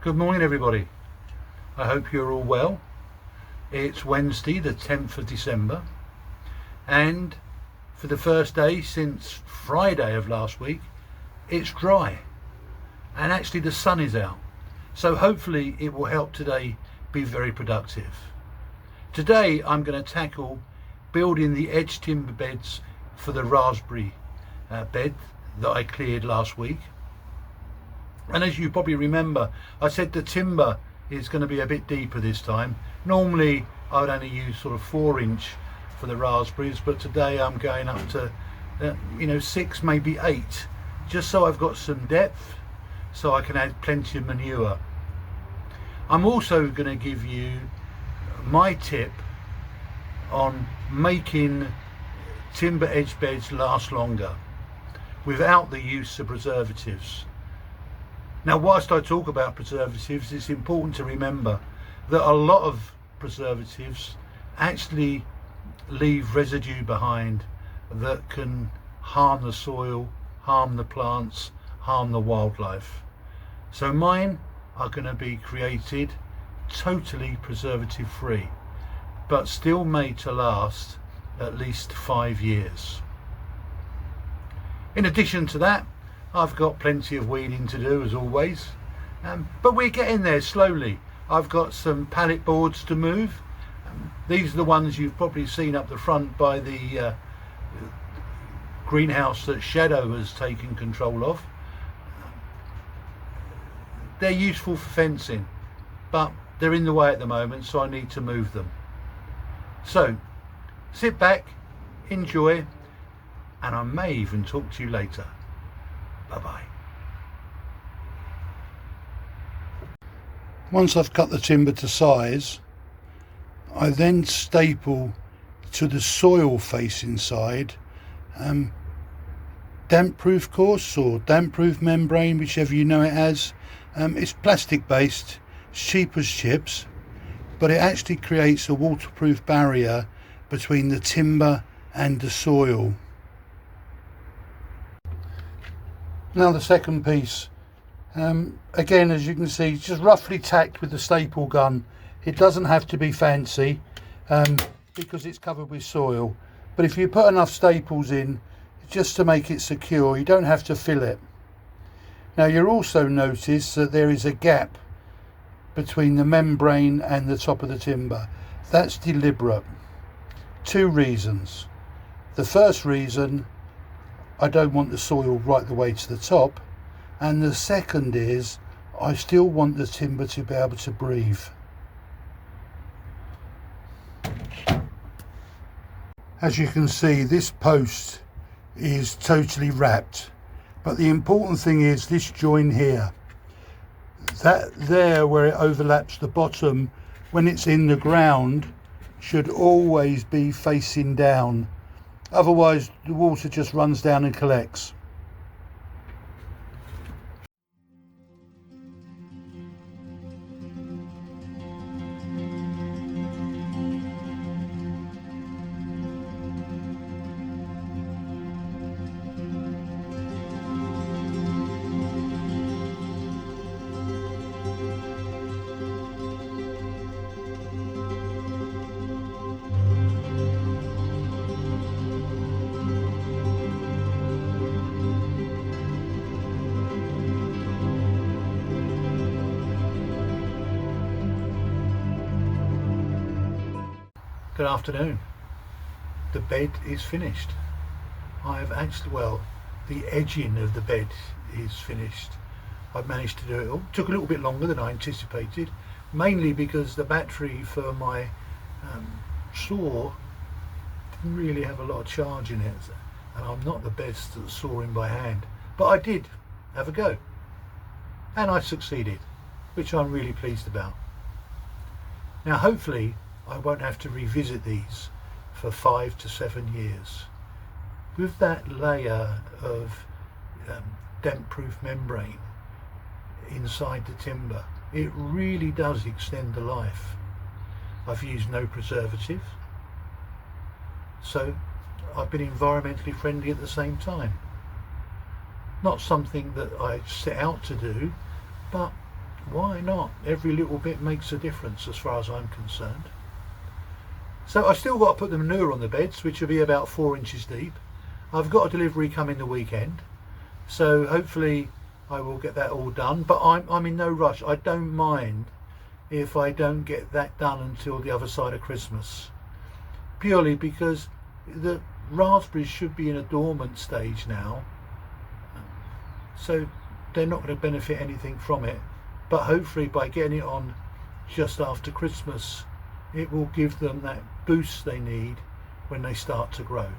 Good morning everybody. I hope you're all well. It's Wednesday the 10th of December, and for the first day since Friday of last week it's dry and actually the sun is out, so hopefully it will help today be very productive. Today I'm going to tackle building the edge timber beds for the raspberry bed that I cleared last week. And as you probably remember, I said the timber is going to be a bit deeper this time. Normally I would only use sort of 4-inch for the raspberries, but today I'm going up to 6, maybe 8, just so I've got some depth, so I can add plenty of manure. I'm also going to give you my tip on making timber edge beds last longer without the use of preservatives. Now, whilst I talk about preservatives, it's important to remember that a lot of preservatives actually leave residue behind that can harm the soil, harm the plants, harm the wildlife. So mine are going to be created totally preservative free, but still made to last at least 5 years. In addition to that, I've got plenty of weeding to do as always, but we're getting there slowly. I've got some pallet boards to move. These are the ones you've probably seen up the front by the greenhouse that Shadow has taken control of. They're useful for fencing, but they're in the way at the moment, so I need to move them. So sit back, enjoy, and I may even talk to you later. Bye-bye. Once I've cut the timber to size, I then staple to the soil facing side damp proof course or damp proof membrane, whichever you know it as. It's plastic based, it's cheap as chips, but it actually creates a waterproof barrier between the timber and the soil. Now the second piece, again, as you can see, just roughly tacked with the staple gun. It doesn't have to be fancy because it's covered with soil, but if you put enough staples in just to make it secure, you don't have to fill it. Now you'll also notice that there is a gap between the membrane and the top of the timber. That's deliberate. 2 reasons. The first reason, I don't want the soil right the way to the top, and the second is I still want the timber to be able to breathe. As you can see, this post is totally wrapped, but the important thing is this join here, that there where it overlaps the bottom when it's in the ground should always be facing down. Otherwise the water just runs down and collects. Good afternoon. The bed is finished. I have actually, well, the edging of the bed is finished. I've managed to do it all. It took a little bit longer than I anticipated, mainly because the battery for my saw didn't really have a lot of charge in it, and I'm not the best at sawing by hand, but I did have a go and I succeeded, which I'm really pleased about. Now hopefully I won't have to revisit these for 5 to 7 years. With that layer of damp proof membrane inside the timber, it really does extend the life. I've used no preservative, so I've been environmentally friendly at the same time. Not something that I set out to do, but why not? Every little bit makes a difference as far as I'm concerned. So I've still got to put the manure on the beds, which will be about 4 inches deep. I've got a delivery coming the weekend, so hopefully I will get that all done, but I'm in no rush. I don't mind if I don't get that done until the other side of Christmas, purely because the raspberries should be in a dormant stage now, so they're not going to benefit anything from it, but hopefully by getting it on just after Christmas, it will give them that boost they need when they start to grow.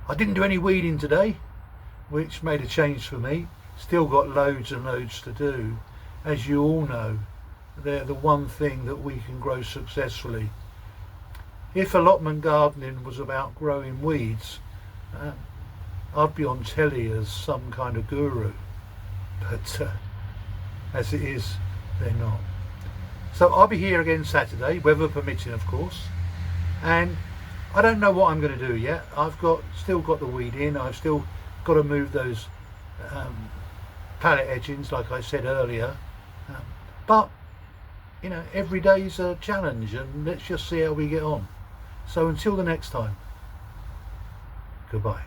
I didn't do any weeding today, which made a change for me. Still got loads and loads to do. As you all know, they're the one thing that we can grow successfully. If allotment gardening was about growing weeds, I'd be on telly as some kind of guru, but as it is, they're not. So I'll be here again Saturday, weather permitting of course, and I don't know what I'm going to do yet. I've still got the weed in. I've still got to move those pallet edgings like I said earlier, but you know, every day's a challenge, and let's just see how we get on. So until the next time, goodbye.